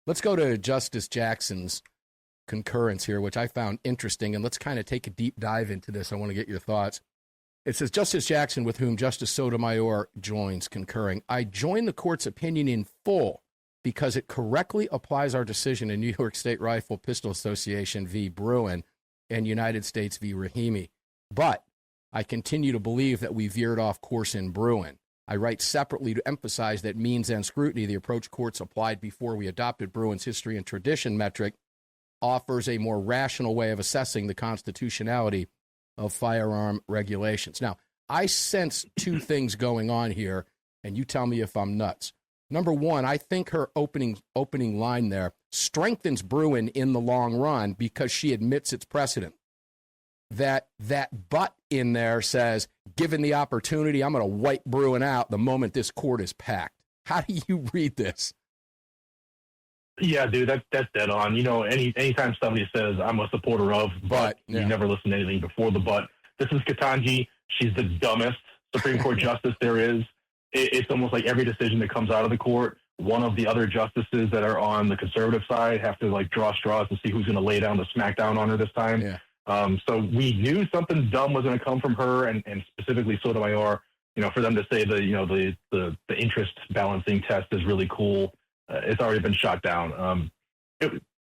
Let's go to Justice Jackson's concurrence here, which I found interesting, and let's kind of take a deep dive into this. I want to get your thoughts. It says, Justice Jackson, with whom Justice Sotomayor joins, concurring. I join the court's opinion in full because it correctly applies our decision in New York State Rifle Pistol Association v. Bruen and United States v. Rahimi. But I continue to believe that we veered off course in Bruen. I write separately to emphasize that means and scrutiny, the approach courts applied before we adopted Bruen's history and tradition metric, offers a more rational way of assessing the constitutionality of firearm regulations. Now, I sense two things going on here, and you tell me if I'm nuts. Number one, I think her opening line there strengthens Bruen in the long run because she admits its precedent. That but in there says, given the opportunity, I'm going to wipe Bruen out the moment this court is packed. How do you read this? Yeah, dude, that's dead on. You know, anytime somebody says I'm a supporter of, but you never listen to anything before the but. This is Ketanji. She's the dumbest Supreme Court justice there is. It's almost like every decision that comes out of the court, one of the other justices that are on the conservative side have to like draw straws to see who's going to lay down the smackdown on her this time. Yeah. So we knew something dumb was going to come from her, and specifically Sotomayor. You know, for them to say the interest balancing test is really cool. It's already been shot down.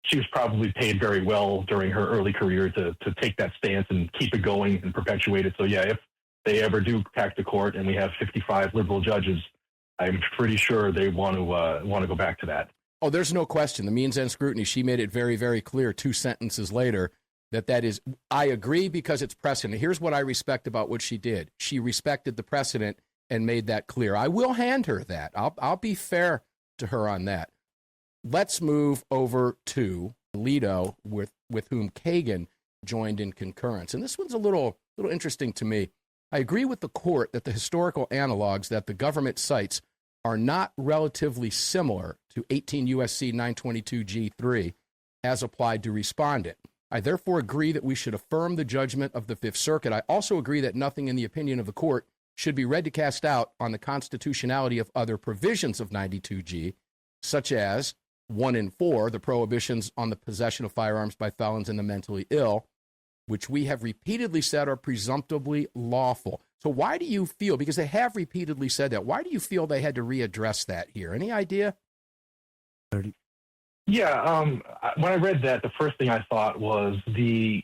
She was probably paid very well during her early career to take that stance and keep it going and perpetuate it. So yeah, if they ever do pack the court and we have 55 liberal judges, I'm pretty sure they want to go back to that. Oh, there's no question. The means and scrutiny. She made it very, very clear 2 sentences later that is. I agree because it's precedent. Here's what I respect about what she did. She respected the precedent and made that clear. I will hand her that. I'll be fair to her on that. Let's move over to Alito, with whom Kagan joined in concurrence. And this one's a little interesting to me. I agree with the court that the historical analogs that the government cites are not relatively similar to 18 U.S.C. 922 G3 as applied to respondent. I therefore agree that we should affirm the judgment of the Fifth Circuit. I also agree that nothing in the opinion of the court should be read to cast doubt on the constitutionality of other provisions of 92G, such as 1 and 4, the prohibitions on the possession of firearms by felons and the mentally ill, which we have repeatedly said are presumptively lawful. So why do you feel, because they have repeatedly said that, why do you feel they had to readdress that here? Any idea? Yeah, when I read that, the first thing I thought was the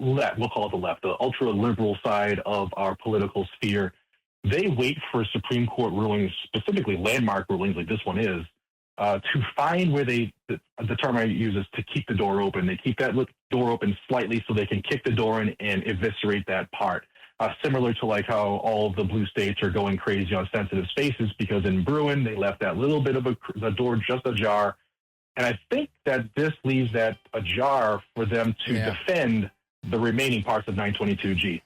left, we'll call it the left, the ultra-liberal side of our political sphere. They wait for Supreme Court rulings, specifically landmark rulings like this one is, to find where the term I use is to keep the door open. They keep that door open slightly so they can kick the door in and eviscerate that part. Similar to like how all of the blue states are going crazy on sensitive spaces, because in Bruen, they left that little bit of the door just ajar. And I think that this leaves that ajar for them to defend the remaining parts of 922G.